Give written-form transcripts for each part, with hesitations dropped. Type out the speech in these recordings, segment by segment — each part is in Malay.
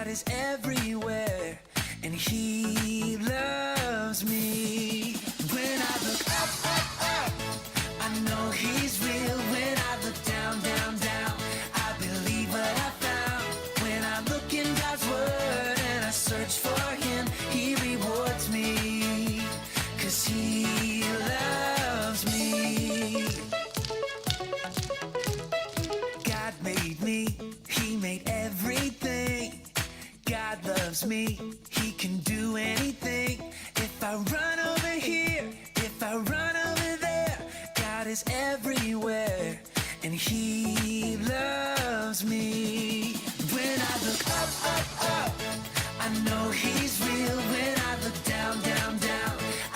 God is everywhere, and He loves me. When I look up, up, up, I know He's real. When I look down, down, down, I believe what I found. When I look in God's Word and I search for Him, He rewards me, 'cause He loves me. God made me, He made everything. God loves me, He can do anything. If I run over here, if I run over there, God is everywhere, and He loves me. When I look up, up, up, I know He's real. When I look down, down, down,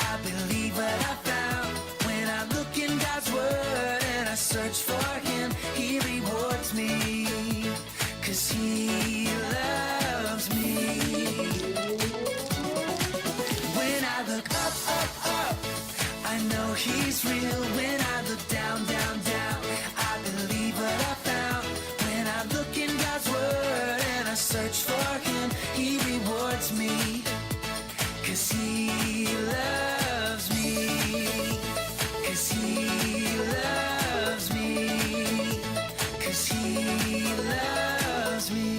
I believe what I found. When I look in God's Word and I search for Him, He rewards me, 'cause He loves me. When I look up, up, up, I know He's real. When I look down, down, down, I believe what I found. When I look in God's Word and I search for Him, He rewards me, 'cause He loves me, 'cause He loves me, 'cause He loves me.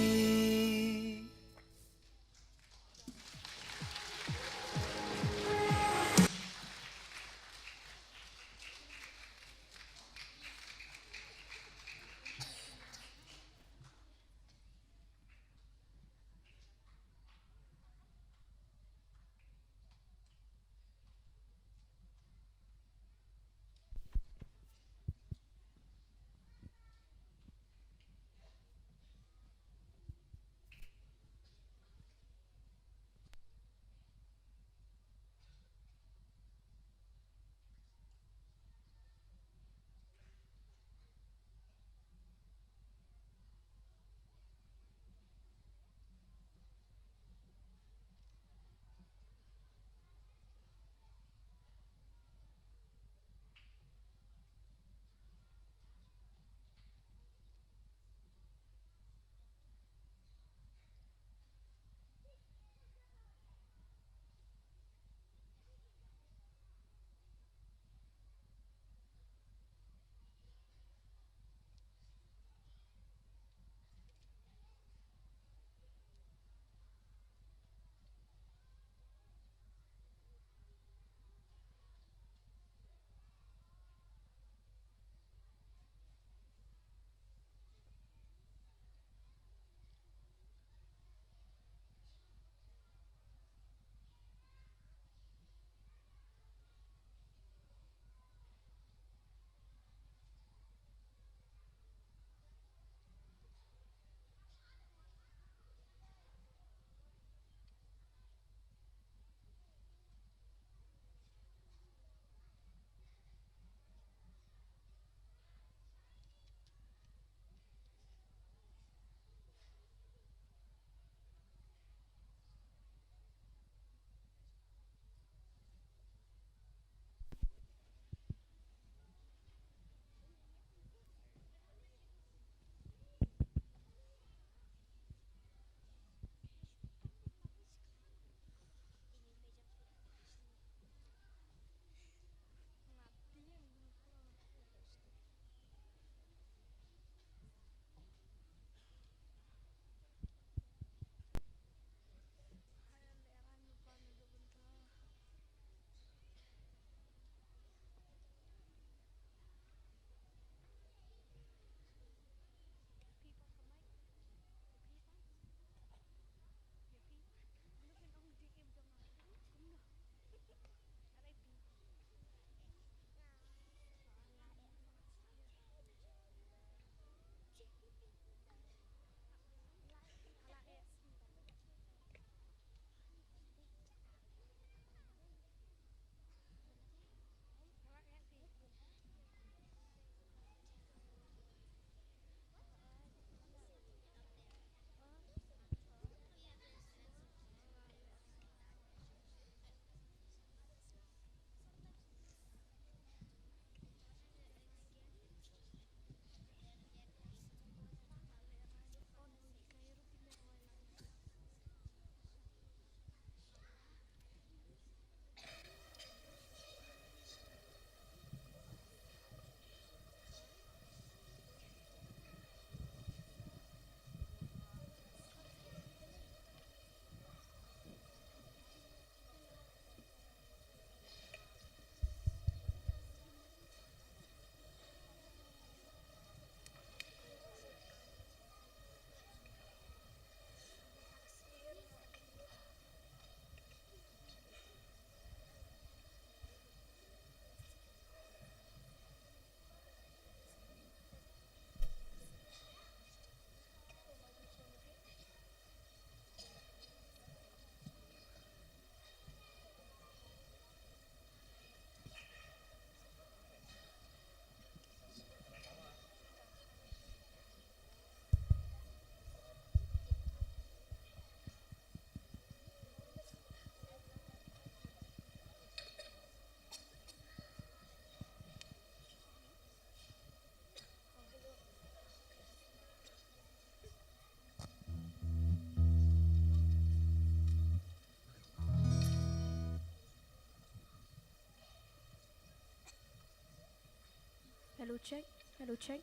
Hello check. Hello check.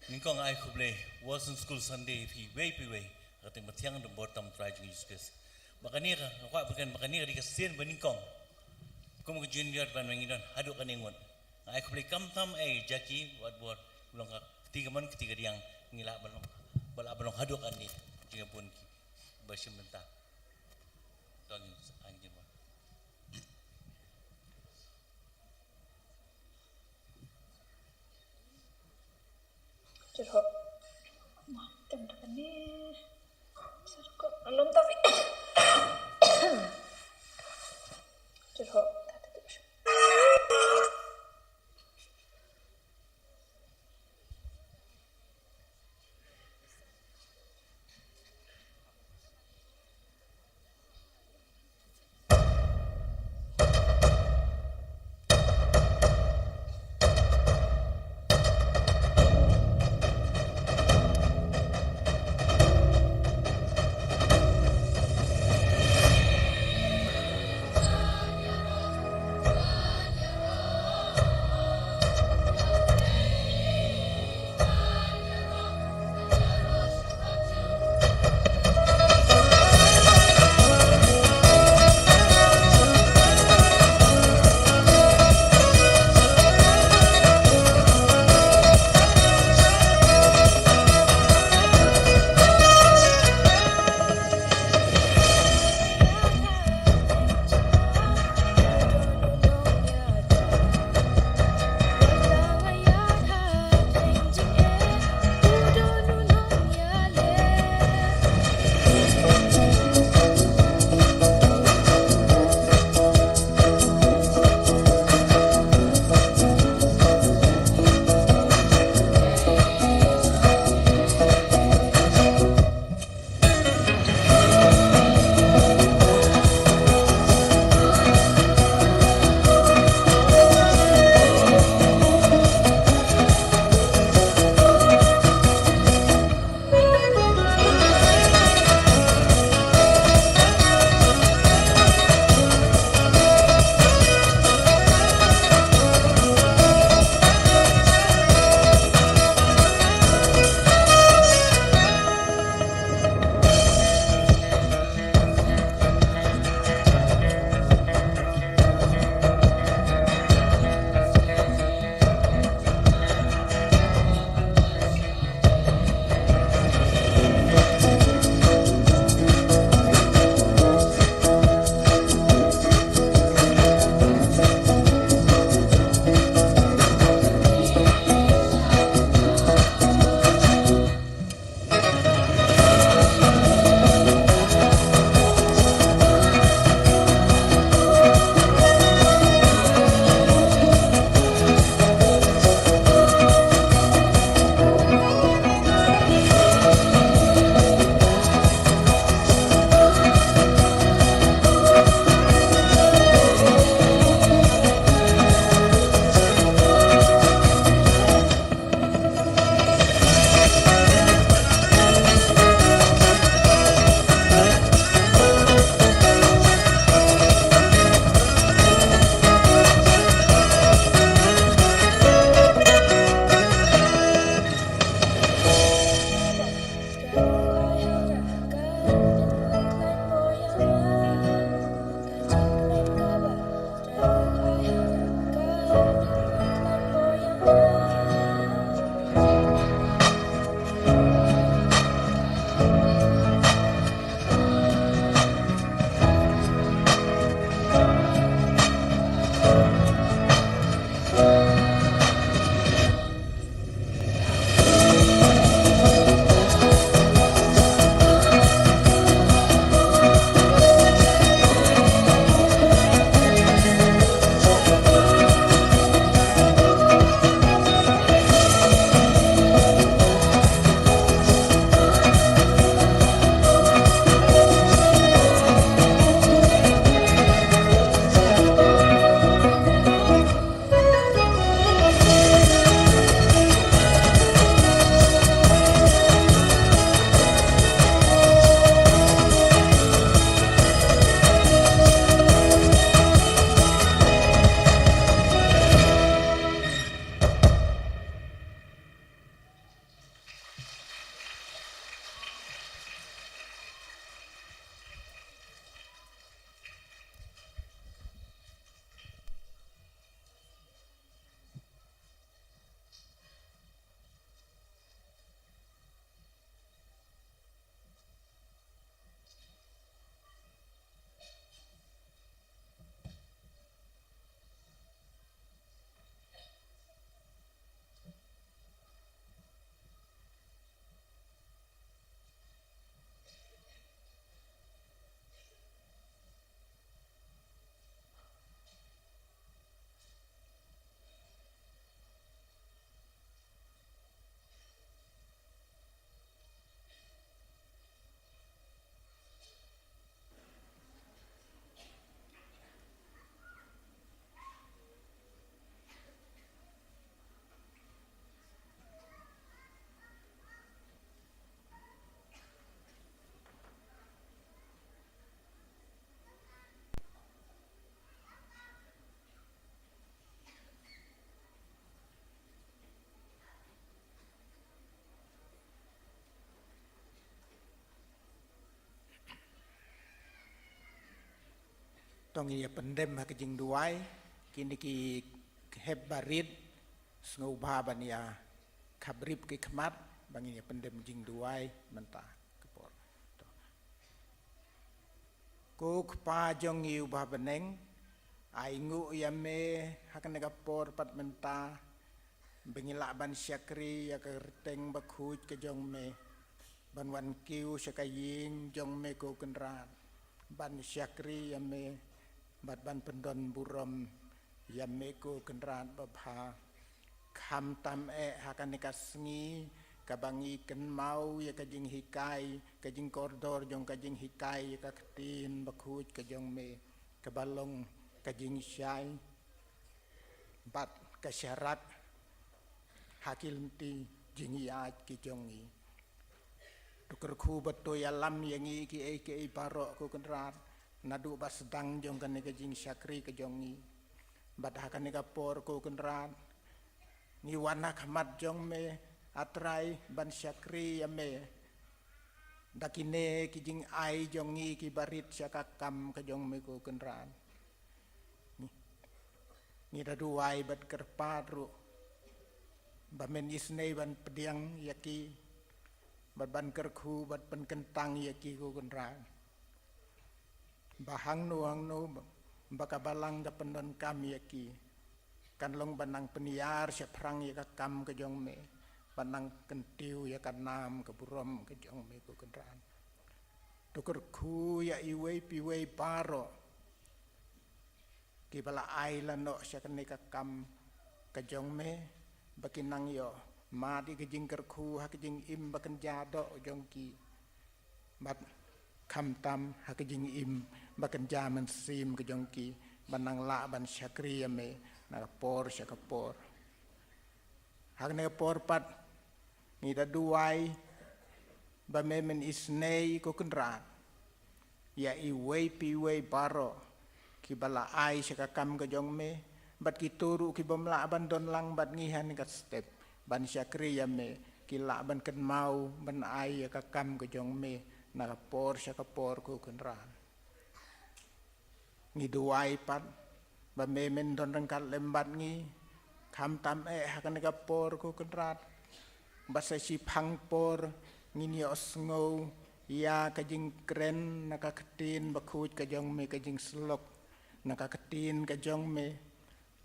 Ni kong ai kuble was in school Sunday pi way kata matiang do bottom try jing iskas makani ka ako apakan makani ka dikasin baning kong kum ke junior ban mangidon hadu kaningon ai kuble kam tam ai jaki wat bot ulong ka ketiga diang ngila balong hadu kan ni jinga pun ki basim mentah tong anjing ba Cerho. Wah, teman-teman nih. Kok belum tapi. Cerho. tong ia pendem ha kejing duai kini ki heb barit sngau ba bania kabrip ki khmat bangi ia pendem jing duai mentah kepor ko khpa jong iu ba beneng ai ngu ya me hakan kapor pat mentah bengila ban syakri ya kerteng bakhuj ke jong me ban wan kiu syakaying jong me ko kenrat ban syakri ya me bat ban pendon burom ya me ko kenrat babha kham tam hakan kasngi kabangi ken mau ya kajing hikai kajing kordor jong kajing hikai ka ketin bakhuj ke jong me kabalong kajing syai bat kasyarat hakil ti jingiat ki jongi tuker khu betul alam yang ki barok ku kenrat nadu bas sedang jong kan ke jing syakri ke jongi bat hakan ka por ku kenrat ni wana khamat jong me atrai ban syakri ya me dakine ki jing ai jongi ki barit syakakam ke jong me ku kenrat ni daduai bat kerparu bamen isnei ban pediang yaki bat ban kerkhu bat pen kentang yaki ku kenran bahang nu bakabalang da pendon kam yaki kan long banang peniar syaphrang ya kam ke jong me banang kentiu ya kanam ke burom ke jong me ku kenran tu kerkhu ya iwei piwei paro ki bala ai lano syakne ka kam ke jong me bakinang yo ma di kejing kerkhu ha kejing im bakan jado jongki bat kham tam ha kejing im bakan jaman sim ke jongki banang la ban syakri me na por syakapor ha ne por pat ni da duai ba men isnei ko kenrat ya i wei pi wei baro ki bala ai syakakam ke jong me bat ki turu ki bomla ban don lang bat ngihan kat step ban syakri ya me ki la ban ken mau ban ai ya ka kam ke jong me na por syakapor ku kenran ngi duai pat ba me men don rangkat lembat ngi kham tam hakan ka por ku kenrat ba sa si phang por ngi ni osngou ya ka jing kren na ka ktin ba khuj ka jong me ka jing slok na ka ktin ka jong me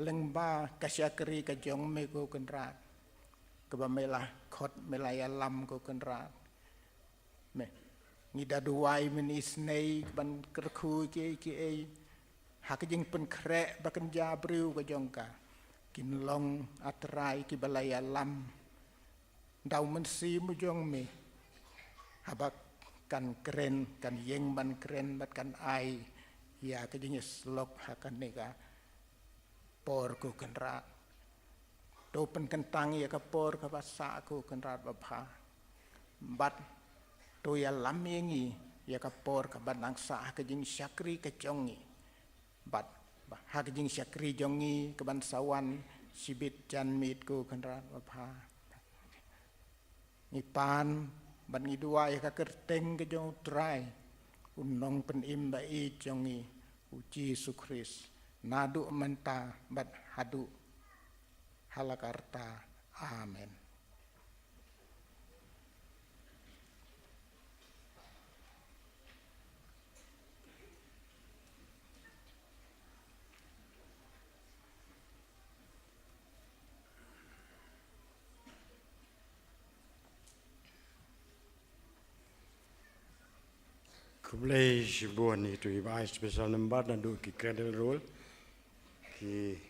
lengba kasyakri ka jong me ko kenrat keba melah khot melaya lam ko kenrat me ngida duai men isnei ban kerkhu ki hak jing pen krek bakan jabriu ka jong ka kin long atrai ki balaya lam dau men si mu jong me habak kan keren kan yeng ban keren bat kan ai ya ka jing slok hakan nega por ku kenrat do pen kentang ya ka por ka basa ku kenrat babha bat to ya lam yengi ya ka por ka banang sa ka jing syakri ka jongi bat ha ka jing syakri jongi ka ban sawan sibit jan mit ku kenrat babha ni pan ban ni dua ya ka kerteng ka jong trai unong pen imba I jongi uji sukris nadu menta bat hadu halakarta amen Kublai shibuan itu ibai special number dan du ki credit roll ki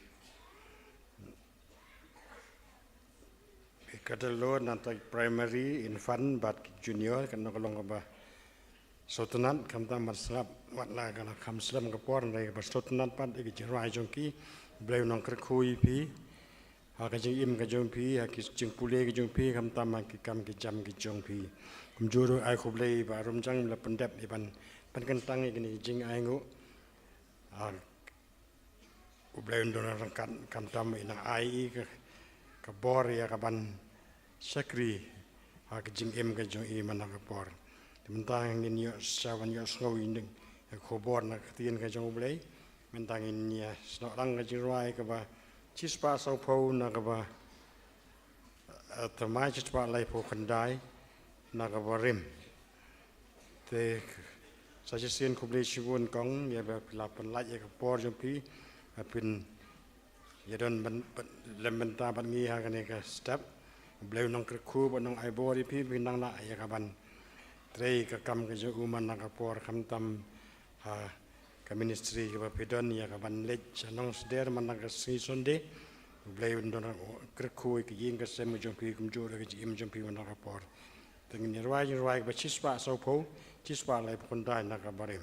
credit roll nanti primary infant bat junior kan nak long ba sotunan kam tam maslap wat la kan kam slam ka por ngai ba sotunan pat ki jirai jongki blai nong kerkhui pi ha ka jing im ka jong pi ha ki jing pule ki jong pi kam tam ki kam ki jam ki jong pi juru ai kublai ba rum jang la pendap iban pan kentang ini jing ai ngu kublai ndon rangkat kam tam ina ai ka bor ya ka ban sakri ha ka jing im ka jong I man ka bor mentang ni yo sawan yo snow inding ko bor na tien ka jong kublai mentangin ya senok lang kejirai ke ba cispa saupau nak ba termai cispa lai po kendai nak ba rim te saja sien kubli shibun kong ya ba lapan lai ya kapor jumpi apin ya don lembenta ban ngi ha kan ka step beliau nang kerku nang aibo di pi binang la ya kaban trei ka kam ke jo uman nak kapor kam tam ha ka ministry ke bapidon ya ka ban lej nong seder man ka si sonde blai ndon kerku ke yin ka sem jompi kum jo ke im jompi man ka por tengin ruai ba chispa so po chispa lai pun dai na ka barim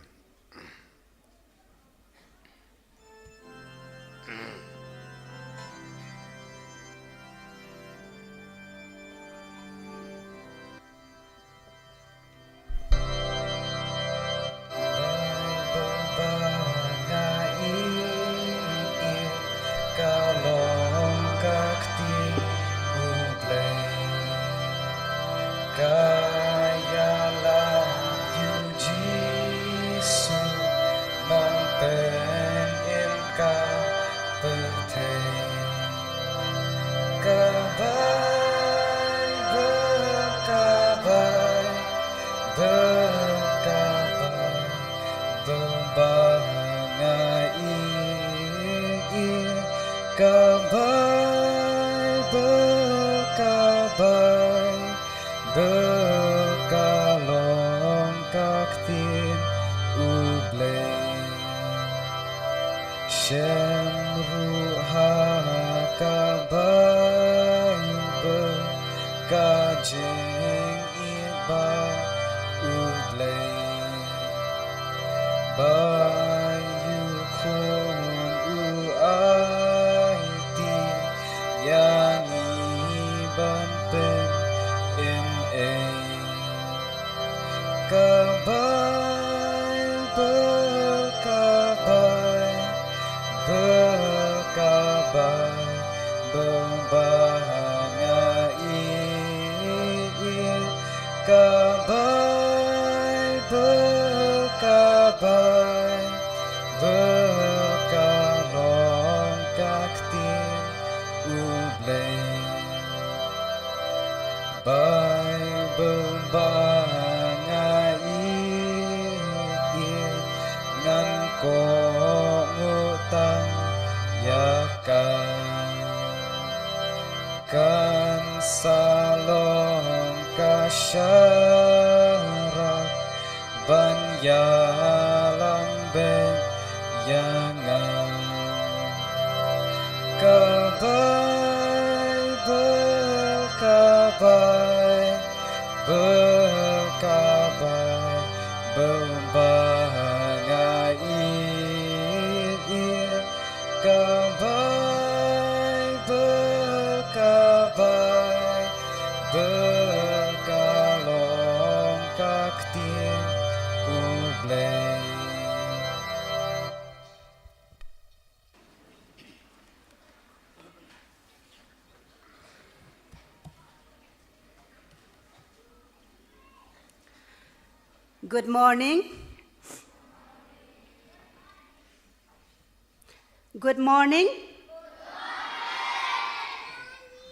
Good morning. Good morning.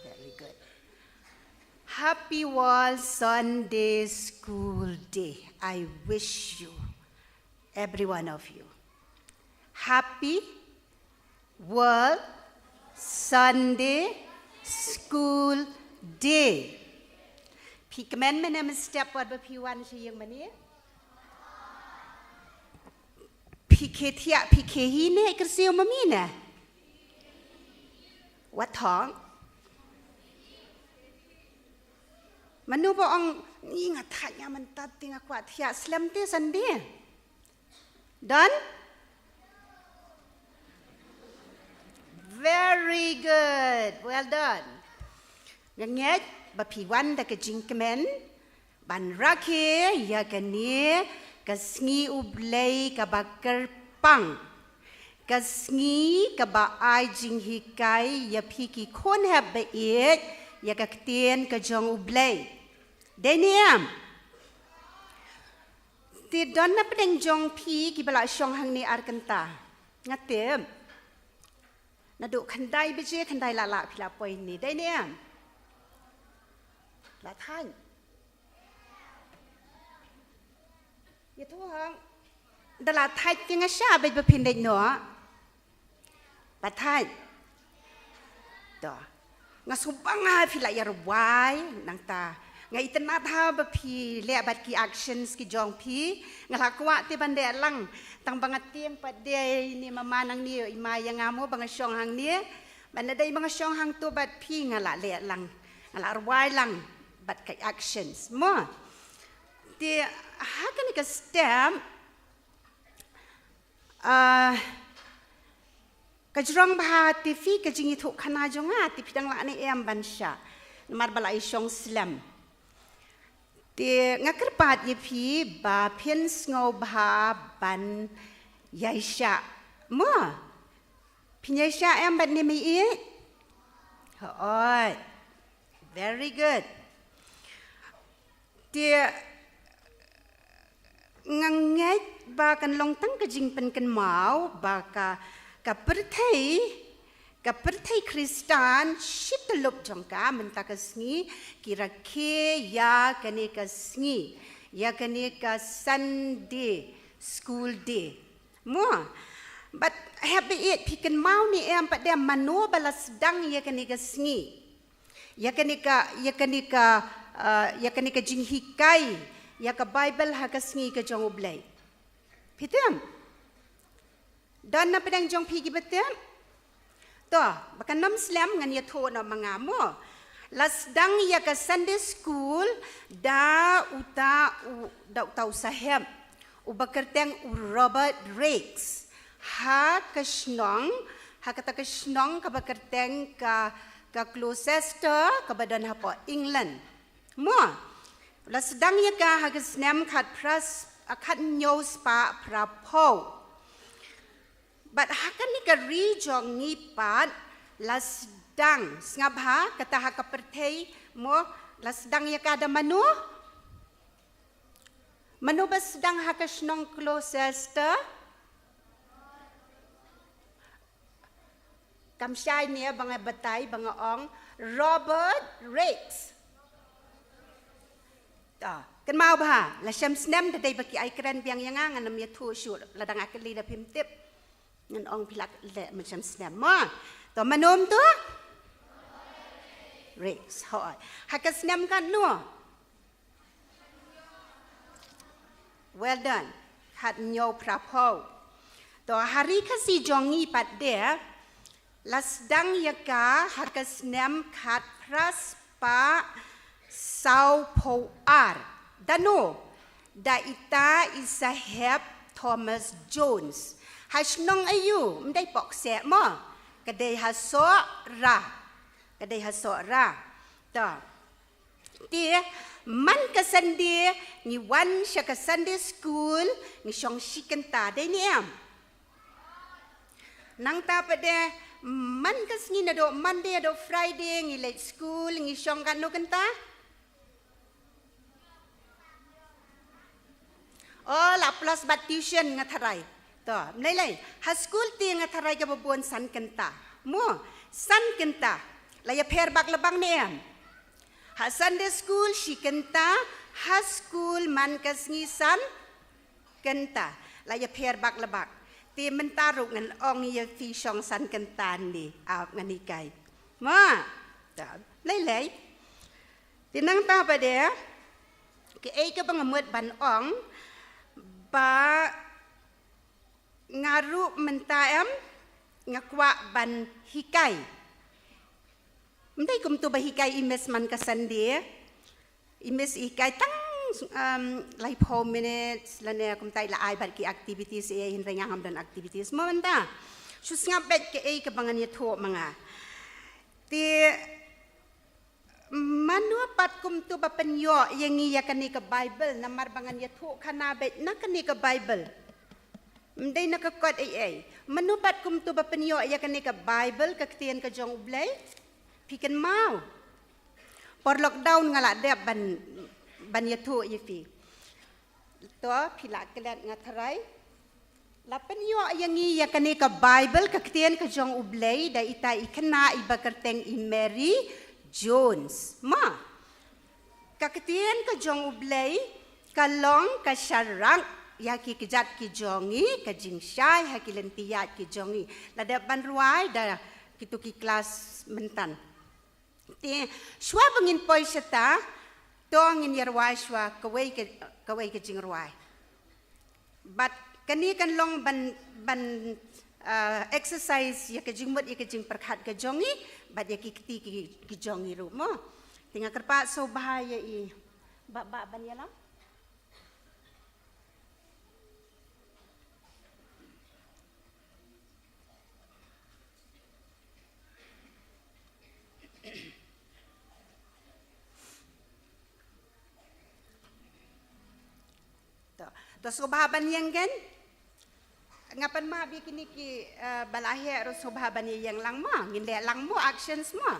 Very good. Happy World Sunday School Day. I wish you, every one of you, Happy World Sunday School Day.พี่กำมันไม่นำ step วัดบ่พี่วันใช่ยังมันนี่พี่เคเทียพี่เคฮีเนี่ยกระเซียวมามีน่ะวัดท้องมันนูบอกนี่งัดทัดยามันตัดติงกว่าเทียสลัมเตสันเดย์ done very good well done อย่างเงี้ยบะพี่วันตะกะจิงกะแมนบันรักเฮยากันเนกะสงีอุบเลยกะบะกะปังกะสงีกะบะไอจิงฮิไกยาพี่กีคนแฮบะเอ็ดยากะเตียนกะจงอุบเลยเดเนียมติดดอนนับเด้งจงพี่กีบะละชองหังเนอาร์กันตา ngatem nadu khandai beje khandai lala phila poi ni dai ne la than ya thu hang dala thai tinga sha be phin dai no ba thai to nga subanga phila yar wai nang ta nga itna tha ba phi le bat ki actions ki jong phi nga la kwa te ban de lang tang bangat tiang pa de ni mama nang ni ima yang amo bang syong hang ni ban dai bang syong hang tu bat phi nga la le lang nga la wai lang bat ki actions mo ti ha kan ka stem kajrong bha ti fi ka jingi thu khana jonga ti phidang la ni em ban sha mar bala I syong slam ti ngakerpat ye phi ba phian ngau bha ban yai sha mo phinyai sha em ban ni mi I oi very good ti ngangai ba kan long tang ka jing pen kan mau ba ka perthai Kristan shitalup jongka mentakasngi kira ke ya kane kasngi ya kane ka Sunday school day mo but happy it pikan mau ni em pa dem mano balas dang ya kane kasngi ya kane ka jing hikai ya ka Bible ha kasngi ka jong oblai pitem dan na pedang jong pigi betem to bakan nam slam ngan ya tho na mga mo lasdang ya ka Sunday school da uta usahem ubakerteng Robert Rakes ha kasnong ha kata kasnong ka bakerteng ka Gloucester ka badan ha po England mo lasdang ya ka ha kasnem khat pras akat news pa prapo but hakan ni ka region ni pat lasdang ngabha kata ha ka perthei mo lasdang ya ka da manu basdang ha ka snong Gloucester kamsai ni banga batay banga ong Robert Rakes kan mau ba la sham snem da dai baki ai kran biang yang ngan nam ya thu shu la dang akli da phim tip ngan ong pilak le man sham snem ma to manom tu Rakes hoi hakas snem kan no well done hat nyo prapo to hari kasi jongi pat de lasdang yaka hakas snem khat pras pa Sao po ar dano da ita isahep Thomas Jones hasnong ayu mdai pok se mo kadai haso ra ta ti man ka Sunday ni wan sha ka Sunday school ni shong shikenta dai ni am nang ta pade man ka sngi na do Monday do Friday ni late school ni shong kan no kenta oh la plus bat tuition ngatharai to lai ha school ti ngatharai ka babon san kenta mo san kenta la ya pher bak labang ne am ha Sunday school shi kenta ha school man kasngi san kenta la ya pher bak labak ti mentaruk ngan ong ya fi shong san kenta ni a ngani kai ma ta lai ti nang ta pa de ke ai ka bang amut ban ong ba ngaru mentaem ngakwa ban hikai mdai kum tu ba hikai imes man ka Sunday imes hikai tang lai 4 minutes lane kum tai la ai bar ki activities e hin reng ham dan activities mo manda shus nga bet ke e ka bangan ye tho manga ti manua pat kum tu ba penyo yang ya kani ka Bible namar bangan ya thu khana bet na kani ka Bible mdai na ka kot ai manu pat kum tu ba penyo ya kani ka Bible ka ktien ka jong blai pikan mau por lockdown ngala de ban ya thu ye fi to phila kelat ngatharai Lapan yo ayangi ya kani ka Bible kaktian ka jong ublay da ita ikana ibakarteng i Mary Jones. Ma. Kaktian ka jong ublay kalong ka syarang ya ki kijat ki jongi ka jingsyai ha ki lentiyat ki jongi. Lada banruai da kitu ki kelas mentan. Ti shwa bangin poi seta tong in yarwai shwa kawai ka jingruai. But kani kan long ban exercise ya ke jingmut ya ke jing perkhat ke jongi bat ya ki jongi ru mo tinga kerpa so bahaya i ba ban ya lam to so bahaban yang kan ngapan ma bi kini ki balahe ro sobha bani yang lang ma ngin le lang mo actions ma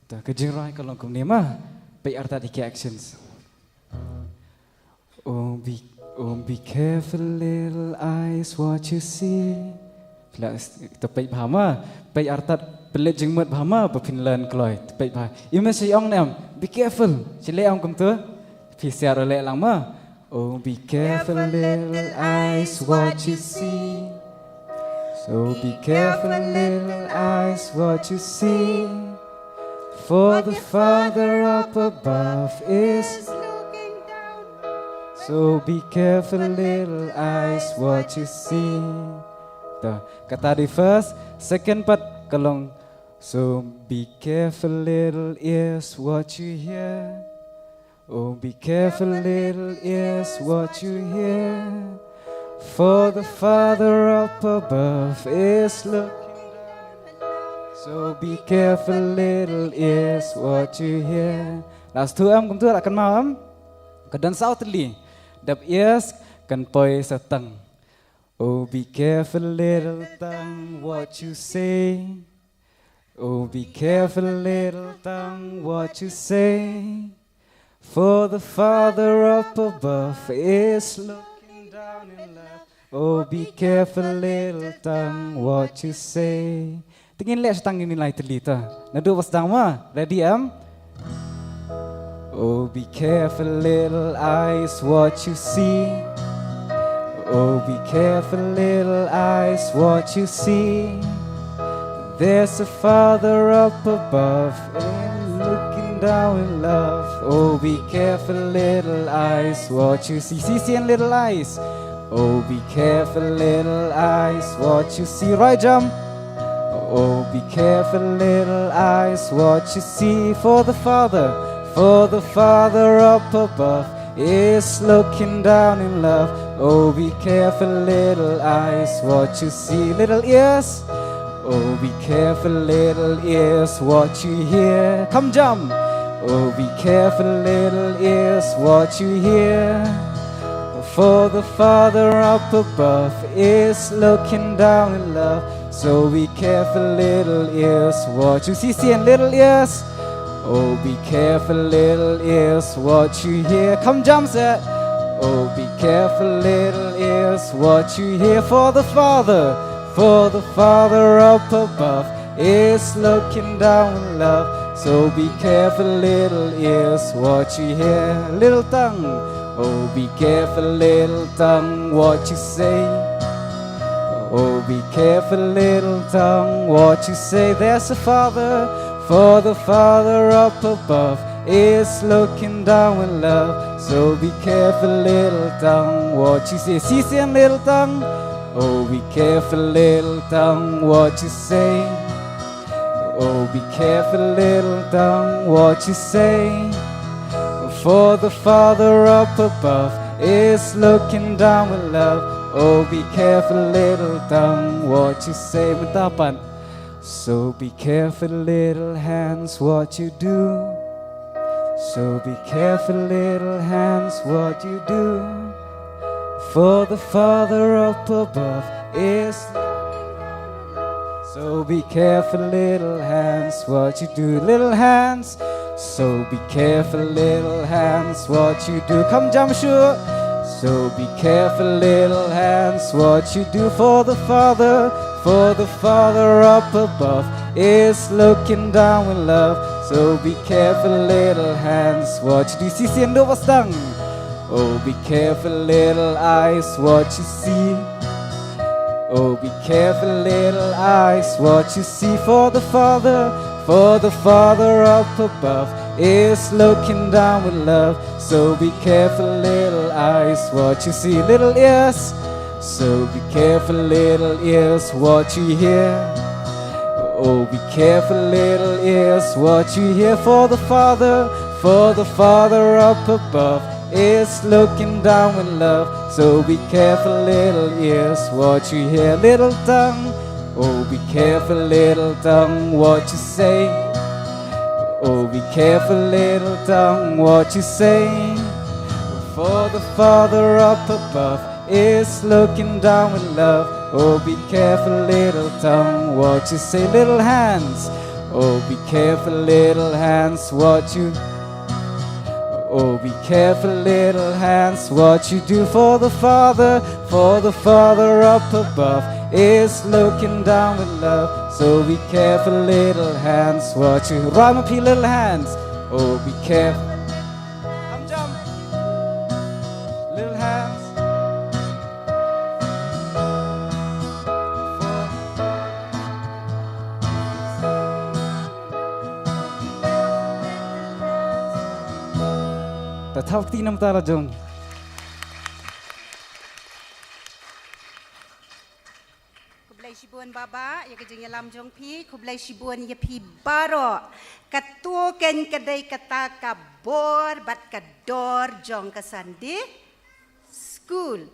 ta kejing rai kalong kum ni ma pe arta di actions be careful, little eyes, what you see. Tapi bahama, pai artat pelet jengmut bahama, berpinlan keloi. Tapi bah, iman si ong nem, be careful. Cile ong kum tu, pisar oleh lama. Oh, be careful, little eyes, what you see. So be careful, little eyes, what you see. For the Father up above is. So be careful, little eyes, what you see. Tuh, kata di first, second part kalong. So be careful, little ears, what you hear. Oh, be careful, little ears, what you hear. For the Father up above is looking down. So be careful, little ears, what you hear. Last two kum tu akan maam. Kedan sautli. Dap ears kan poi satang. Oh, be careful, little tongue, what you say. Oh, be careful, little tongue, what you say. For the Father up above is looking down in love. Oh, be careful, little tongue, what you say. Tingin lihat setang ini lai telita. Nadu pas tang ma, ready am? Oh, be careful, little eyes, what you see. Oh, be careful, little eyes, what you see. There's a Father up above and looking down in love. Oh, be careful, little eyes, what you see. See, little eyes. Oh, be careful, little eyes, what you see. Right, jump. Oh, be careful, little eyes, what you see. For the Father up above is looking down in love. Oh, be careful, little eyes, what you see. Little ears. Oh, be careful, little ears, what you hear. Come jump. Oh, be careful, little ears, what you hear. For the Father up above is looking down in love. So be careful, little ears, what you see. And little ears. Oh, be careful, little ears, what you hear. Come jump, set. Oh, be careful, little ears, what you hear. For the Father up above is looking down in love. So be careful, little ears, what you hear. Little tongue. Oh, be careful, little tongue, what you say. Oh, be careful, little tongue, what you say. There's a Father. For the Father up above is looking down with love. So be careful, little tongue, what you say. See, and little tongue. Oh, be careful, little tongue, what you say. Oh, be careful, little tongue, what you say. For the Father up above is looking down with love. Oh, be careful, little tongue, what you say. Mentapan. So be careful, little hands, what you do. So be careful, little hands, what you do. For the Father up above is. So be careful, little hands, what you do, little hands. So be careful, little hands, what you do. Come, Jamshua. So be careful, little hands, what you do. For the Father up above is looking down with love. So be careful, little hands, what you do. Sisi and Dovastang. Oh, be careful, little eyes, what you see. Oh, be careful, little eyes, what you see. For the Father up above is looking down with love. So be careful, little eyes, what you see. Little ears, so be careful, little ears, what you hear. Oh, be careful, little ears, what you hear. For the Father up above is looking down with love. So be careful, little ears, what you hear. Little tongue, oh, be careful, little tongue, what you say. Oh, be careful, little tongue, what you say. For the Father up above is looking down with love. Oh, be careful, little tongue, what you say. Little hands, oh, be careful, little hands, what you. Oh, be careful, little hands, what you do. For the Father up above is looking down with love. So be careful, little hands, what you. Ramapi, little hands. Oh, be careful. Jump. Little hands. Ta thau ti nam ta la jong. Kublai Shibun Baba, ya kejeng yalam jong pi, kublai Shibun ya pi baro. Katu ken kedai kata kabor bat kador jong kasandi school.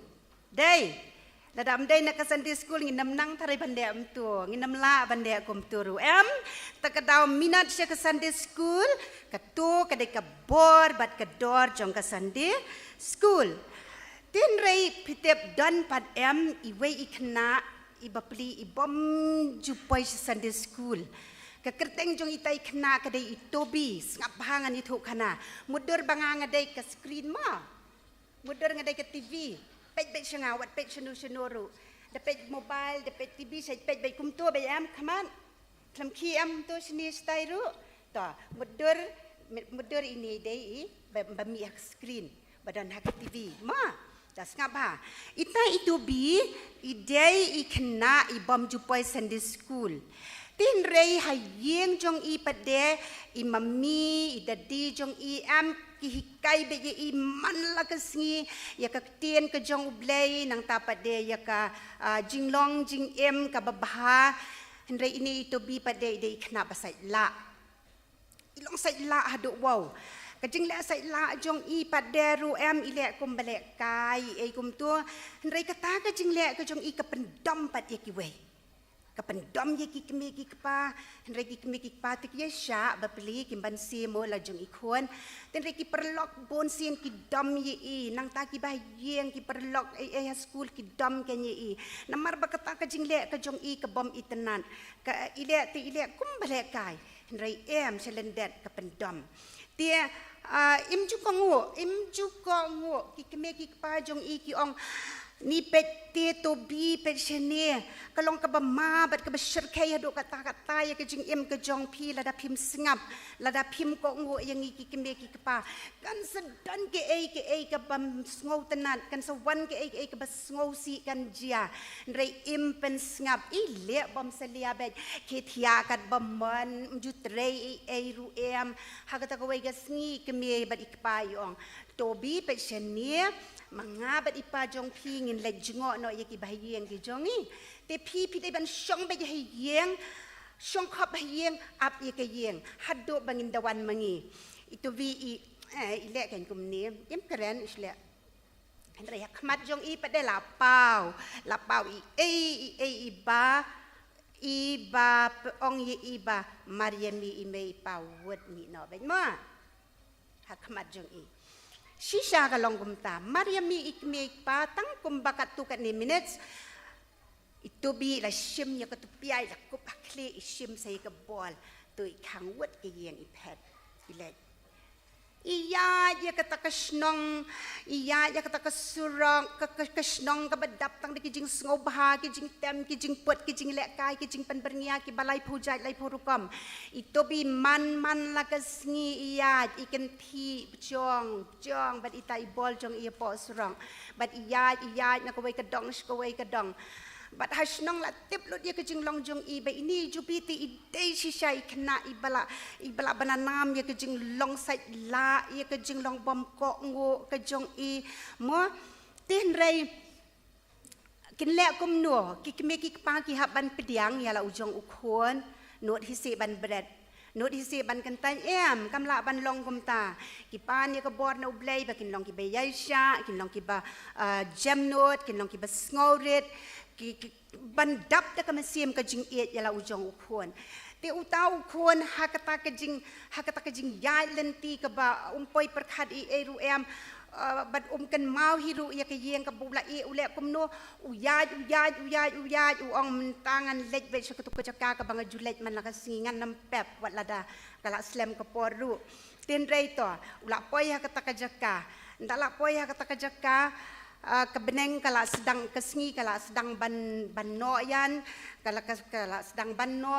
Day. Ladam day nak kasandi school nginam nang tarai bandai tu, nginam la bandai kum turu. Takadau minat sya kasandi school, katu kedai kabor bat kador jong kasandi school. Tin rei pitep dan pad iwe ikna ibapli ibom jupai Sunday school. Kekerteng jong itai kena kadai itobi ngap hangan itu kana. Mudur bangang ngadai ke screen ma. Mudur ngadai ke TV. Pej sengawat pej senu da pej mobile da pej TV sai pej bai kum to bai kaman. Klam ki to sini style ru. Ta mudur ini dai bami screen badan hak TV ma. Das ngapa? Ita itu bi idei ikna ibam jupai Sunday school. Tin rei hayeng jong i pade i mami i dadi jong i kihikai be i man la kasngi ya ka tien ka jong ublay nang tapade ya ka jinglong jing ka babha rei ini itu bi pade idei ikna basai la. Ilong sai la hadu wow. Kajing le sai la jong i paderu ile kum balek kai kum tu rei kata kajing le ka jong i ka pendom pat ye ki we ka pendom ye ki kemi ki pa rei ki kemi ki pa tik ye sha bapli ki ban si mo la jong i khon ten rei ki perlok bon sin ki dom ye i nang ta ki ba yeng ki perlok school ki dom ken ye i namar ba kata kajing le ka jong i ka bom itenan ka ile kum balek kai rei selendet ka pendom dia im ju kongu ki keme ki pa jong i ki ong ni pet te to bi pet shene kalong ka ba ma bat ka ba shirkai hadu kata ya ke jing im ke jong pi lada pim singap lada pim ko ngu yang i ki keme ki pa kan sedan ke ka bam ngau tenat kan sawan ke ka ba ngau si kan jia rei im pen singap i le bam selia bet ke thia kat bam man ju trei ru hagata ko wei ga sngi keme bat ikpa yong to bi pet shene mangabat ipa jong pi ngin le jingo no ye ki bahiyeng ki jongi te pi dai ban shong ba ye yeng shong khop bahiyeng ap ye ke yeng haddo bangin dawan mangi itu vi ile kan kumni yem keren isle andre khmat jong i pade lapau i ba ong ye iba mariami i mei pa wot mi no ben ma khmat jong i Shisha ka long kumta. Mariami ikme pa tang kumbakat tu kat ni minutes. Itu bi la shim ya ka tu piai la kup akle ishim sai ka bol. Tu ikang wet ke yang ipet. Ilek. Iya dia kata kesnong, iya dia kata kesurang, kesnong kebedap tang di kijing sengau bah, kijing tem, kijing pot, kijing lekai, kijing penbernia, ki balai pujai, lai purukam. Itu bi man la kesngi iya, ikan ti jong, bat itai bol jong iya po surang, bat iya nak kawai kedong, kawai kedong. But hasnong la tip lo dia kejing long jong iba ini jupiti ide shisha ikna ibala bananam ya kejing long side la ya kejing long bom kok ngo kejong i mo tin rei kin le kum no ki me ki pa ki haban pediang ya la ujong ukon not hisi ban bread not hisi ban kentai kam la ban long kum ta ki pan ya ka bor no blay ba kin long ki be yaisha kin long ki ba jam not kin long ki ba sngaurit bandap da kamasim kajing iet yala ujong ukon te utau ukon hakata kajing yai lenti ka ba umpoy perkhat i eru bad kan mau hiru ya ka yeng ka bula i ule kumno uyaj uong mentangan lej be sa katuk kacaka ka banga julet man nakasingan nam pep wat lada kala slam ka poru tin reito ula poy hakata kajaka ndala poy hakata kajaka kebeneng kala sedang kesngi kala sedang ban no yan kala sedang ban no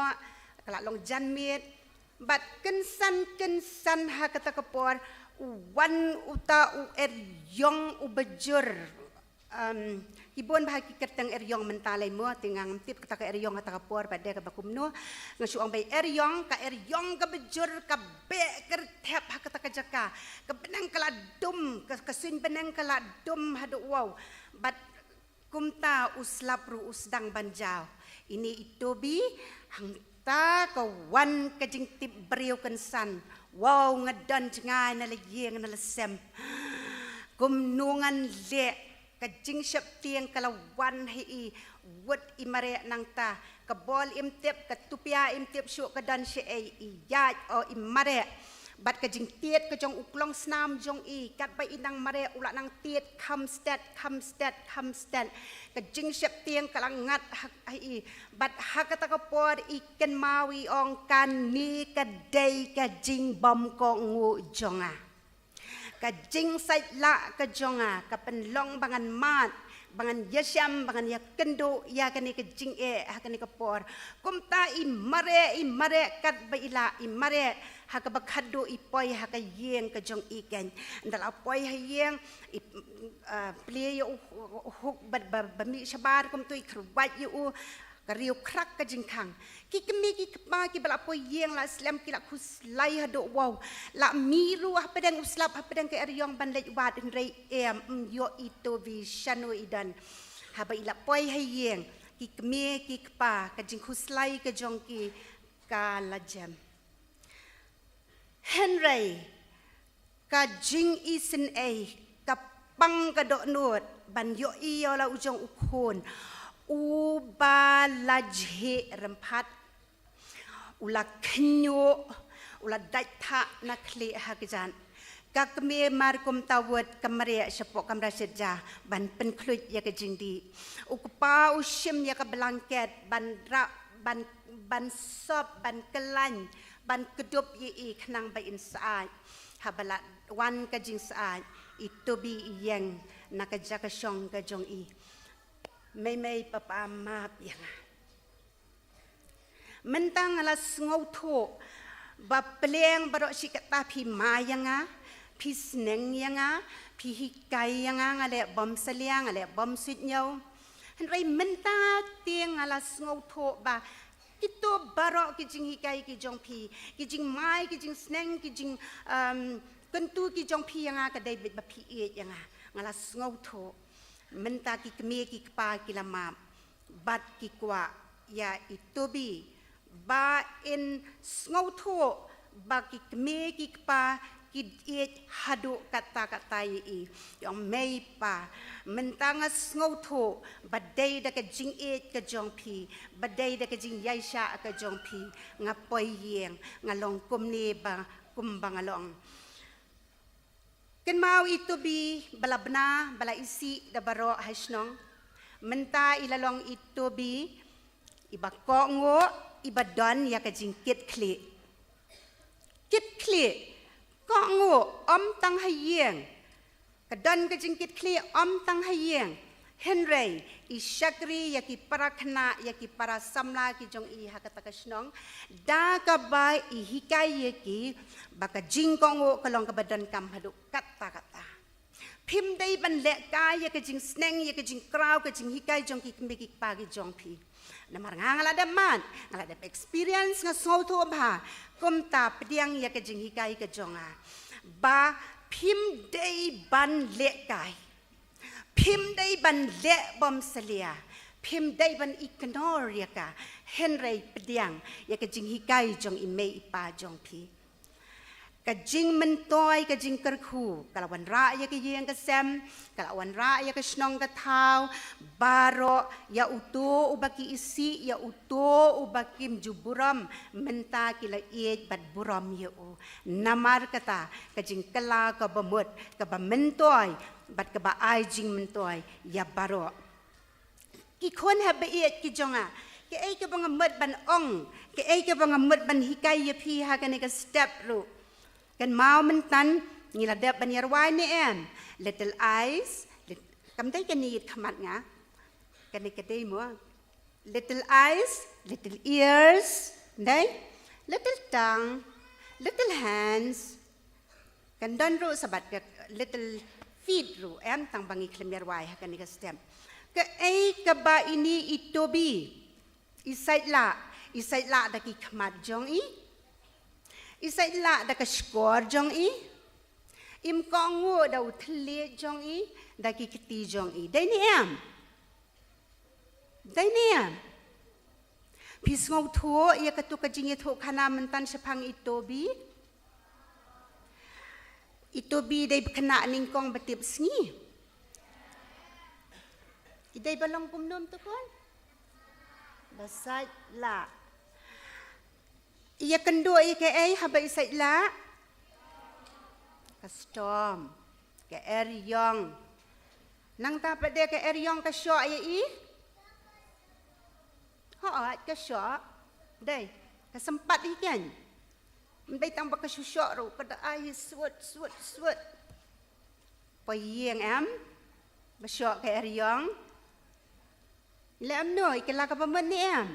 kala long janmit bat kensan ha kata kepor wan uta u yong u bejur ibon bahagi kertang yong mentalai mo tingang tip kata ka yong kata kepor bat dia ka bakumno ngasuang bay yong ka bejur ka be kertep ha kata ka jaka kebenang kala dum kesin benang kala dum hadu wow bat kumta uslapru usdang banjau ini itobi hangta ka wan kajing tip beriu kensan wow ngadan cengai na leyeng na lesem kumnungan le kajing syap tiang kalawan hi wot imare nang ta kabol imtip katupia imtip syuk kadan sy iyat o imare bat kajing tiet kajong uklong snam jong i kat ba inang mare ula nang tiet come stat kajing syap tiang kalangat hi bat hakata kapor iken mawi ong kan ni kadai kajing bom ko ngu jonga kajing sait la kajonga kapenlong bangan mat bangan yasyam bangan ya kendo ya kani kajing hakani kapor kumta imare kat baila imare hakabakado ipoy hakayeng kajong iken ndala poy hayeng play huk bami shabar kumto ikrwat yu kariu krak kajing kang kikemi kikpa kibala poy yeng la slam kila kuslai hado wow la miru pedang uslap pedang ke eryong banlej wat rei yo ito vi shanu idan haba ila poy hayeng kikemi kikpa kajing kuslai kajong ki kalajam Henry kajing isen kapang kadok not ban yo iyo la ujong ukon uba lajhe rempat ula kenyo ula daita nakli hagjan kakme markum tawat kamre sepok kamra seja ban penklut ya kejingdi ukpa usim ya ka blanket ban sop ban kelan ban kedup ye khnang ba insai habala wan kajing sai itu bi yang nakajaka syong kajong i may papa map yang mentang alas ngauto ba peleng barok sikat tapi mayanga pisneng yanga pihikai yanga ngale bom seliang ngale bom sitnyau henry menta tiang alas ngauto ba itu barok kijing hikai kijong pi kijing mai kijing sneng kijing kentu kijong pi yanga ka David ba pi yanga ngalas ngauto menta ki kemi ki kpa ki lama bat ki kwa ya itobi ba in ngauto ba ki kemi ki kpa ki it hadu kata yi yang mei pa mentangas ngauto badai da ka jing it ka jong pi badai da ka jing yaisha ka jong pi ngapoy yeng ngalong kumni ba kumbang along Kan mau itu bi bala bena bala isi da baro hasnong menta ilalong itu bi iba kongo iba don ya ka jingkit kli kit kli kongo tang hayeng ka don ka jingkit kli tang hayeng Henry isyakri yaki para khna yaki para samla ki jong I hakata kasnong da ka ba ihikai yaki baka jingkongo kalong ka badan kam hadu kata phim dai ban le ka yaki jing sneng yaki jing kraw ka jing hikai jong ki kembe ki pagi jong pi namar ngala da man ngala da experience nga so to ba kom ta pdiang yaki jing hikai ka jonga ba phim dai ban le kai Pim day ban le bom selia, pim day ban ignore yaka, Henry pediang yaka jing hikai jong ime ipa jong pi. Ka jing mentoy ka jing kerku, kalawan ra yaka yeng ka sem, kalawan ra yaka snong ka tau, baro ya uto ubaki isi ya uto ubaki mjuburam menta kila iej bad buram ya u. Namar kata ka jing kala ka bamut ka ba mentoy bat ka ba ai jing mentoy ya baro ki kon ha ba iet ki jonga ki ai ka bang mud ban ong ki ai ka bang mud ban hikai ya phi ha ka step ru kan mau mentan ngila dep ban yarwai ni em little eyes kam dai ka ni khamat nga kan ka dai mo little eyes little ears dai little tongue little hands kan don ru sabat ka little feed ru em tang bangi klemir wai ha kan ka stem ka ai ka ba ini itobi isait la da ki khamat jong I isait la da ka skor jong I im kongu da utle jong I da ki kiti jong I dai ni em pis ngau tho ya ka tu ka jing tho khana mentan sepang itobi Itu bi day kena ningkong batip sengi. Iday balong pumnom tu kon. Basait la. Iya kendo ke ai haba isait la. Custom. Ke eryong. Nang ta pa de ke eryong ka syo ya I. Ha ka syo. Day, kesempat ikan. Mendai tang baka syusyak ru kada ai swat payeng am basyak ke eryong lam no ikala ka pamen ni am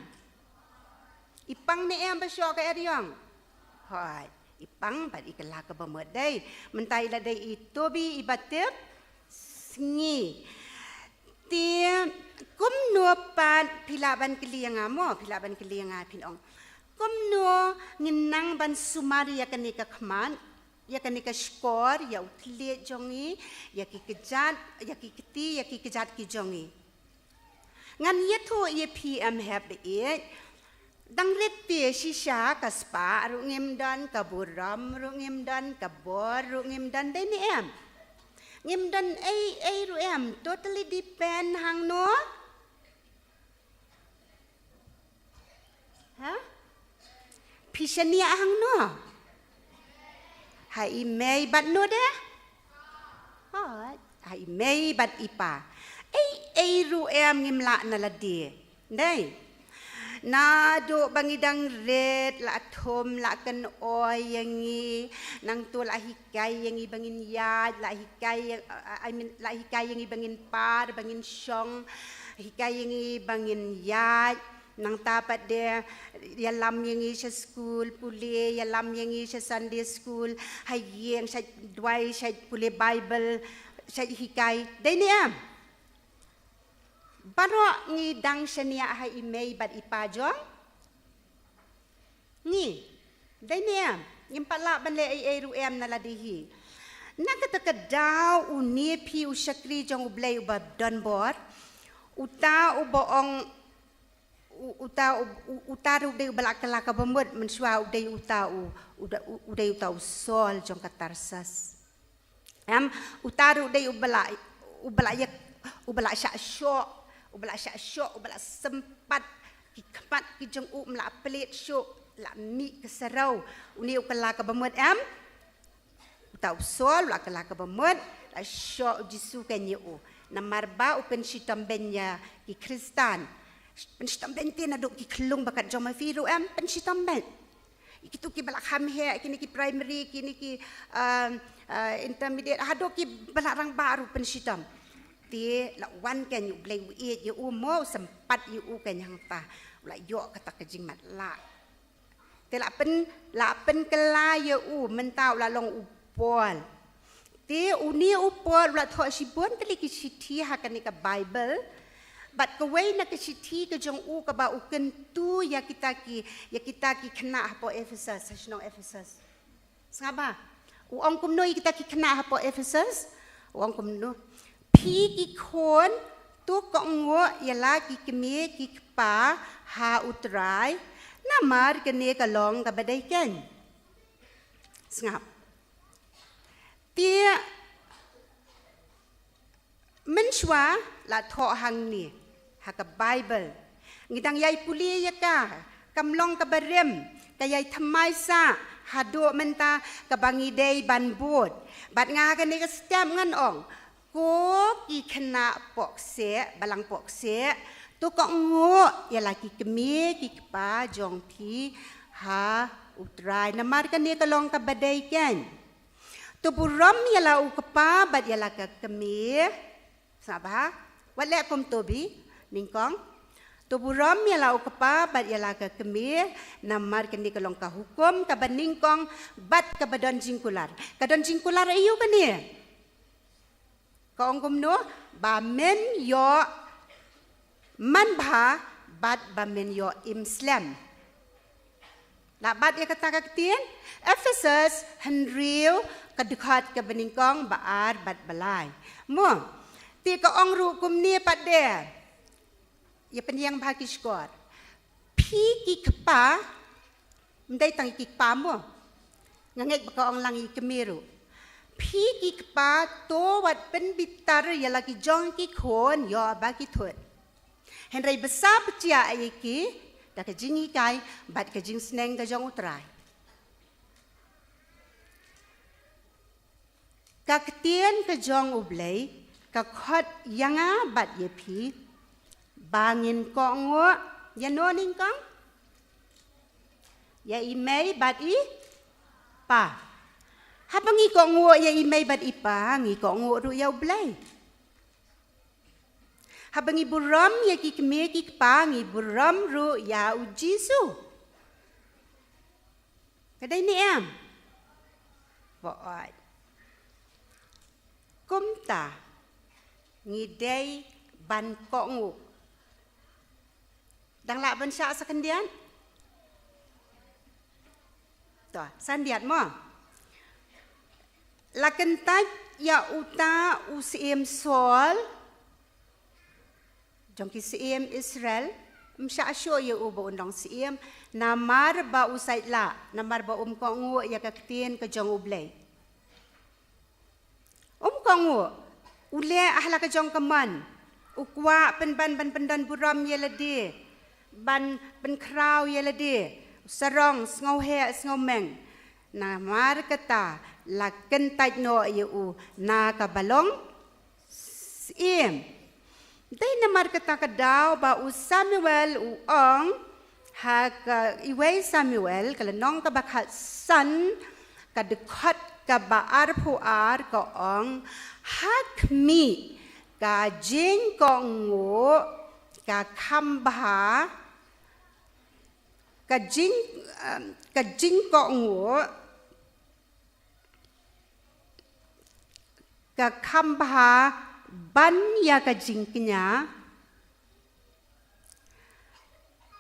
ipang ni am basyak ke eryong hai ipang bad ikala ka pamen dai mentai la dai itu bi ibatep sngi tie kum no pat pilaban kelianga mo pilaban kelianga pinong Komno nginang ban sumari ya kanika kman ya kanika skor ya utle jongi ya ki kejat ya ki kiti ya ki kejat ki jongi ngan yeto ye PM have it dang rete shisha kaspa ru ngim dan kaburam ru ngim dan kabor ru ngim dan dai ni em ngim dan ai ru em totally depend hang no ha Pishania hang no. Hai mei bat no de. Hai mei bat ipa. Ei ru em ngim la na la de. Dai. Na do bangidang red la atom la kan oy yangi nang to la hikai yangi bangin yad la hikai I mean la hikai yangi bangin par bangin syong hikai yangi bangin yad nang tapat dia yalam yang isa school pule yalam yang isa Sunday school hayeng sa dwai sa pule Bible sa hikai dai ni am baro ngi dang sania hai imei bat ipajong ni dai ni am impala ban le ai ru em na ladihi nakata daw uni pi usakri jong ublay ubab donbor uta uboong utaru de balak kelaka bemut mensua udai udai utau sol jong katarsas utaru de ubala syak syok ubala sempat kikmat ki jong mla pelit syok la mi keserau uni kelaka bemut Utau sol la kala ka bamut la syo jisu kan ye u. Na marba upen shitam benya ki Kristan. Pen shitam ben tin aduk ki klung bakat joma firu am pen shitam ben. Ikitu ki balak ham he kini ki primary kini ki intermediate hadok ki balarang baru pen shitam. Ti la wan kan yu blai wi ye u mo sempat ye u kan hang ta. La yo kata kejing mat la. Te la pen kela ye u mentau la long upol. Te uni upol la tho sibon kali ki siti hakan ni ka Bible. But kawai na ka siti ka jong u ka ba u kentu ya kita ki kena hapo Ephesus hasno Ephesus. Sangaba. U ong kumno kita ki kena hapo Ephesus. U ong kumno pi ki kon tu ko ngo yala ki keme ki pa ha utrai namar kene ka long ka badai ken. Sangap. Tia menshwa la tho hang ni ha ka Bible ngidang yai puli ya ka kamlong ka barem kayai thamai sa hado menta ka bangi dei ban bot bat nga ka ni ka stem ngan ong ko ki khna pok se balang pok se tu ko ngo ya la ki keme ki pa jong thi ha utrai namar ka ni ka long ka badai ken tu buram ya la u ka pa bat ya la ka keme sabah wala kum tobi ningkong to buram ya lau kapa bat ya la ka kemir namar kendi kalong ka hukum ka baningkong bat ka badon jingkular ayu kani ka ongkom no ba men yo man bha bat ba men yo imslam la bat ya kata ka ketien Ephesus henriu ka dekat ka baningkong baar bat balai mo ti ka ong ru kum ni pat de ya penyang bagi skor pi ki kpa ndai tang ki kpa mo ngangek ka ong langi kemeru pi ki kpa to wat pen bitar ya lagi jong ki khon yo bagi thot henrai besar pecia ai ki da ka jingi kai bat ka jing sneng da jong utrai ka ketien ka jong ublei ka khot yanga bat ye pi bangin ko ngo ya no ning kang ya imei bat i pa habangi ko ngo ya imei bat i pa ngi ko ngo ru ya blai habangi buram ya ki kme ki pa ngi buram ru ya u jisu kadai ni am boy kumta ngi dei ban ko ngo dang la ban sya sakandian to sandiat mo la kentaj ya uta usiem sol jong ki siem Israel msya syo ya u bo undang siem namar ba usait la namar ba ko ngo ya ka ktien ka jong ublay ko ngo ule ahla ka jong kaman ukwa ban pendan buram yelade ban krau yelade sarong ngau he ngau meng na mar kata la kentaj no yu na ka balong sim dai na mar kata ka daw ba u Samuel u ong ha ka iway Samuel kala nong ka bakhat san ka dekat ka baar puar ka ong hak mi ka jing ko ngo ka khamba ka jing ko ngo ka khamba ban ya ka jing knya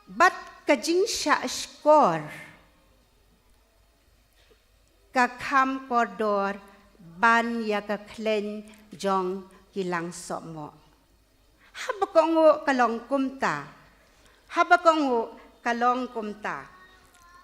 bat ka jing sha skor ka kham kordor ban ya ka klen jong kilang somo haba ko ngo kalong kumta haba ko ngo kalong kumta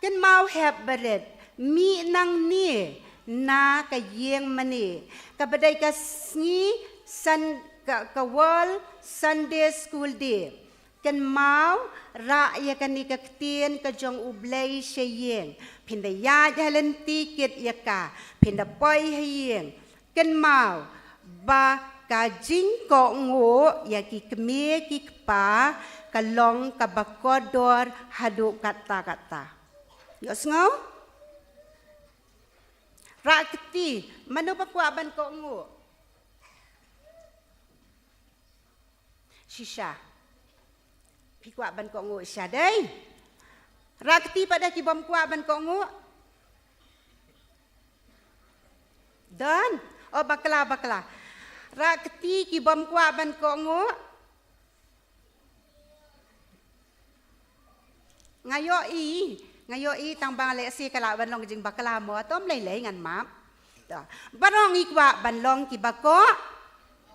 ken mau heb beret mi nang ni na ka yeng mani ka badai ka sngi san ka wal Sunday school day kan mau ra ya kan ni ka tien ka jong ublei sheyeng pinda ya jalan tiket ya ka pinda poi hayeng kan mau ba ka jing ko ngo ya ki kme ki pa ka long ka bakodor hadu kata-kata yo ngau ra keti manu ba kwa ban ko ngo shisha pikwa ban ko ngo sha dai ra keti pada ki bom kwa ban ko ngo dan oh bakla ra keti ki bom kwa ban ko ngo ngayo i tang bang le si kala ban long jing bakla mo tom lei ngan map to barong i kwa ban long ki bako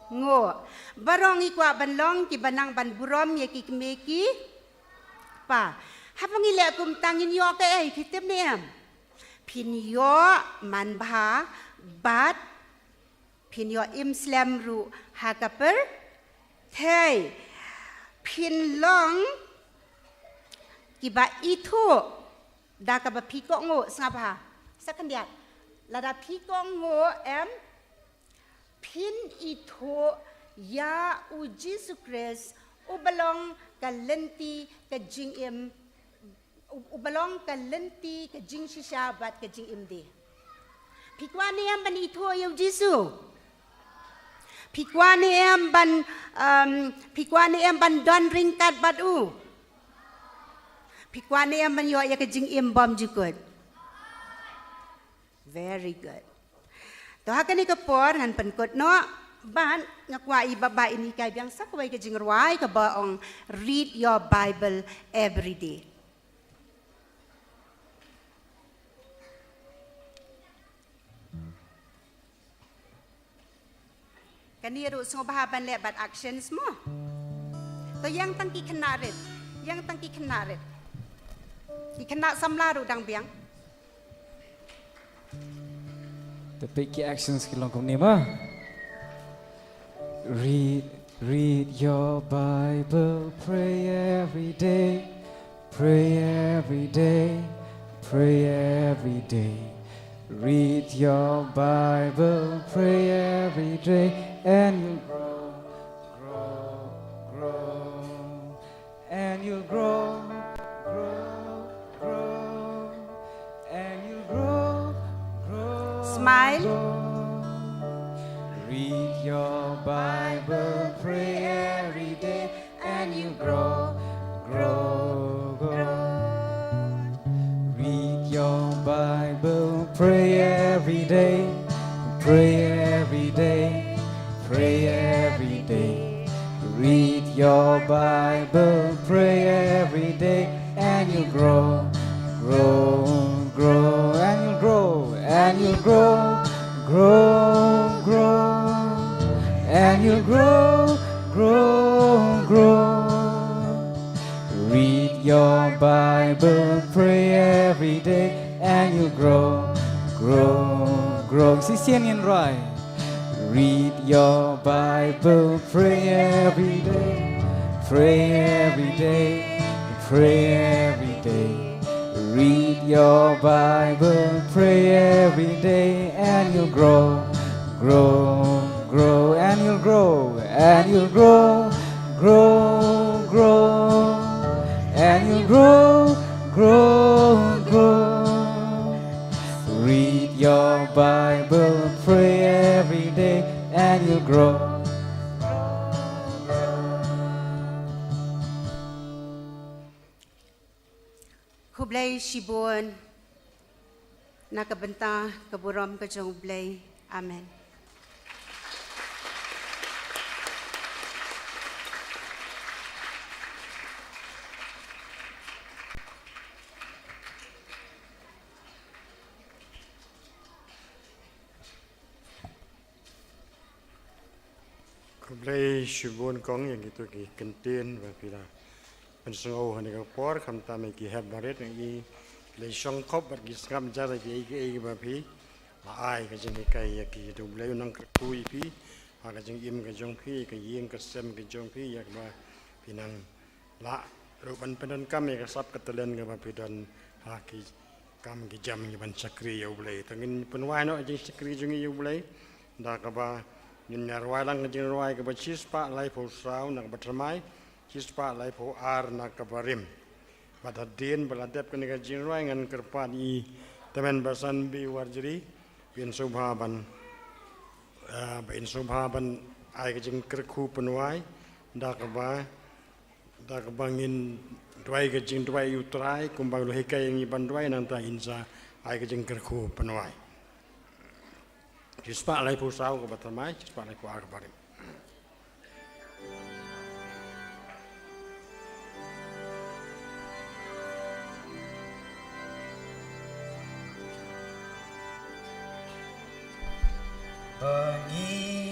ngo barong i kwa ban long ki banang ban burom ye ki meki pa hapang i le kum tangin yo ke ai kitem nem pin yo man bha bat pin yo im slam ru hakaper thei pin long kiba itu dah kaba pikok ngo sangapa sakan dia lada pikok ngo pin itu ya uji sukres ubalong kalenti ke jing im ubalong kalenti ke jing shisha bat ke jing im de pikwani am ban itu ya jisu pikwani am ban don ringkat batu Pikwane yang menyo ya kejing imbam juga. Very good. Toh akan ni kepor ngan penkut no ban ngakwa ibaba ini kai biang sakwai kejing ruai ke baong read your Bible every day. Kani ru song bahaban lebat actions mo. Toh yang tangki kenarit, Dikena samlaru dang biang. The big actions kilong kum ni ma. Read your Bible, pray every day, pray every day, pray every day. Read your Bible, pray every day, and you'll grow, and you'll grow. Smile. Read your Bible, pray every day, and you grow. Read your Bible, pray every day, pray every day, pray every day. Read your Bible, pray every day, and you grow, and you grow. And you'll grow, and you'll grow. Read your Bible, pray every day, and you'll grow. Sisian right. Read your Bible, pray every day, pray every day, pray every day. Read your Bible, pray every day, and you'll grow, and you'll grow, and you'll grow, and you'll grow. Read your Bible, pray every day, and you'll grow. Kublai shibun nakabenta kaburam ka jong blay. Amen. Kublai shibun kong yang gitu ki kentien và pila pensengau hani ka por kam ta me ki heb baret ngi le shong khop bar ki skam jara ki ba phi ai ka jeni kai ya ki du le nang kui phi ha ka jeng im ka jong phi ka yeng ka sem ka jong phi yak ba pinang la ruban penon kami kasap ketelen ke bapidan haki kam ki jam ni ban sakri yo blai tangin penwai no jing sakri jungi yo blai da ka ba nin narwai lang jing rwai ke ba chispa lai pho sau nak batramai chispa lai pho ar nak ka barim badadin baladep ke ni jing rwai ngan kerpan i temen basan bi warjri bin subhaban bin subhaban ai ke jing kerku penwai da ka bangin dwai ke jing dwai utrai kumbang lo hekai ni bandwai nanta insa ai ke jing kerku penwai kispa lai pu sau ke batamai kispa lai ku ar barim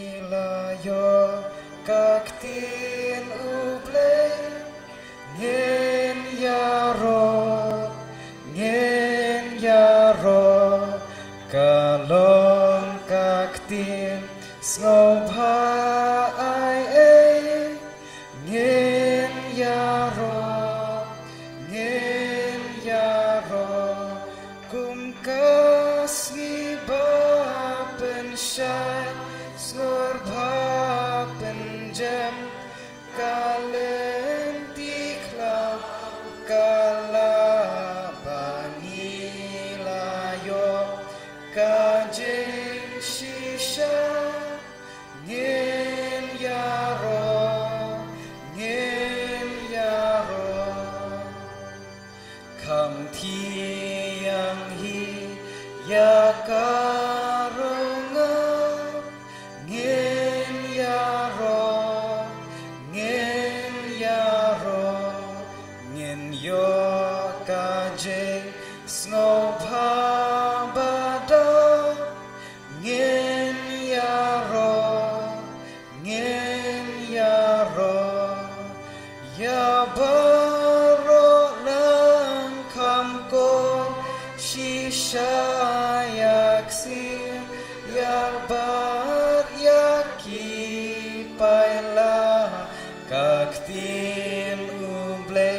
Bangilayo kaktin uble ngen yaro kalong kaktin snobha ai ngen yaro kum kasni bapen syai snor bapen jam kalen tikla kalabanilayo kajeng shisha ngen yaro kam tiang hi yakaronga ngen yaro ngen yo kaje snobha bada ngen yaro ya baro lang kamko shisha yaksin yarbar yaki paila kaktin uble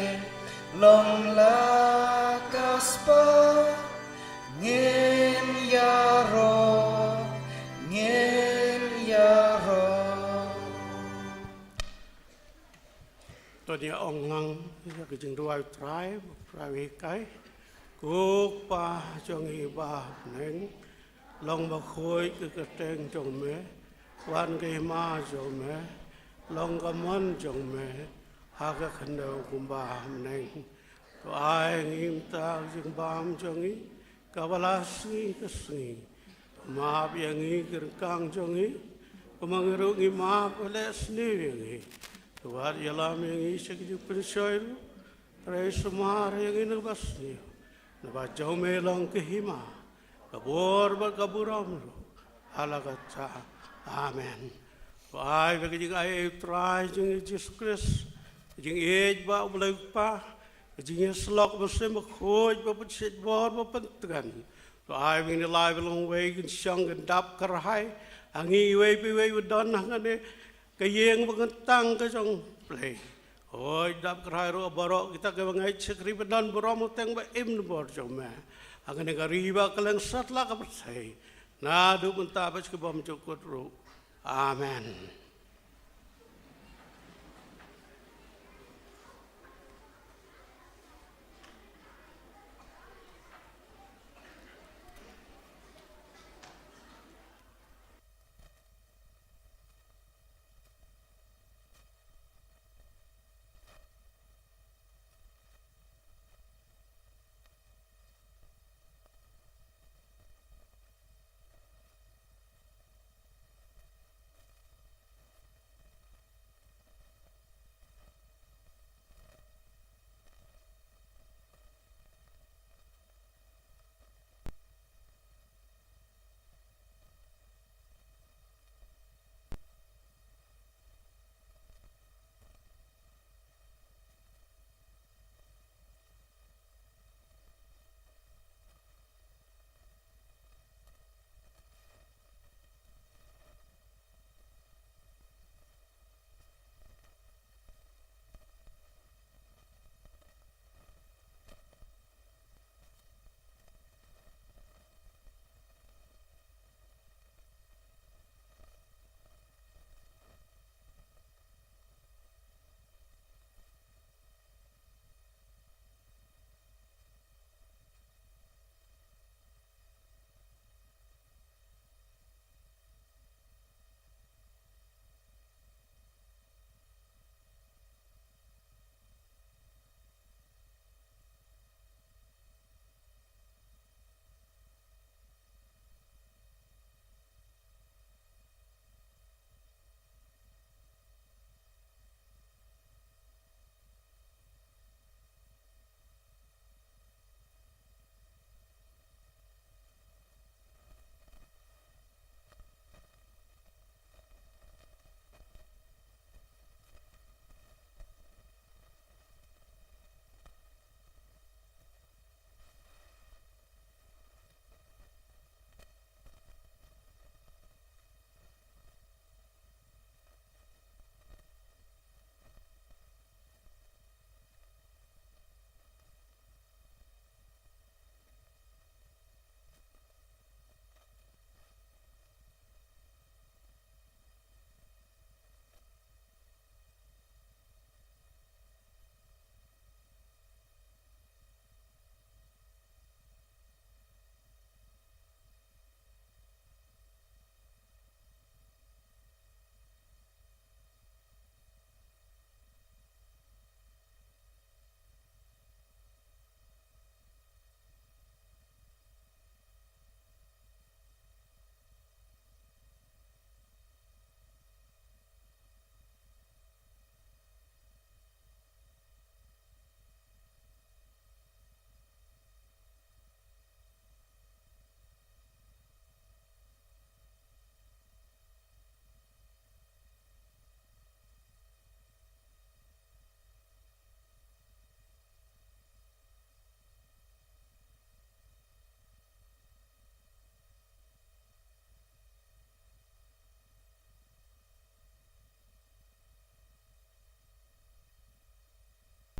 long la kaspa ngen yaroตัวนี้องงังก็จึงด้วยทรายพระวิกัยกุกป่าจงอีบาหนึ่งลงมาคุยกระเตงจงเมวันกีมาจงเมลงกระมันจงเมหากขันเดากุมบาหนึ่งตัวไอ้งิมตาจึงบามจงอีกบลาสีก็สีมาเบียงอีกระกังจงอีก็มังรุงิมาเปลสนีเบียงอีตัวที่ลามีอย่างนี้สิ่งที่เป็นช่วยรู้แต่สมาร์อย่างนี้นึกว่าสิ่งนึกว่าเจ้าเมลองกิหิมากับบัวบักบุรามรู้ฮัลโหลจ้าอาเมนตัวไอ้เวกจิงไอ้ตรายจิงยิสุคริสจิงเอจบ่าวเลิกป้าจิงสลอกมาเสมาโคจมาเป็นเศษบอลมาเป็นตันตัวไอ้เวกนี่ลายไปลงเวกันช่างกันดับกระหายอันนี้เวไปเววันดอนนั่งกันเนี่ยก็ยังบังตั้งก็จงเปล่ยโอ้ยดับกระหายรู้บารอกkitaก็บังไงเช็ครีบดันบารอมแต่งแบบอิ่มนบอร์จงแม่อันนี้ก็รีบก็เล่นสัตว์ละก็ไม่ใช่น่าดูมันตาไปสกบอมจุกรู้อาเมน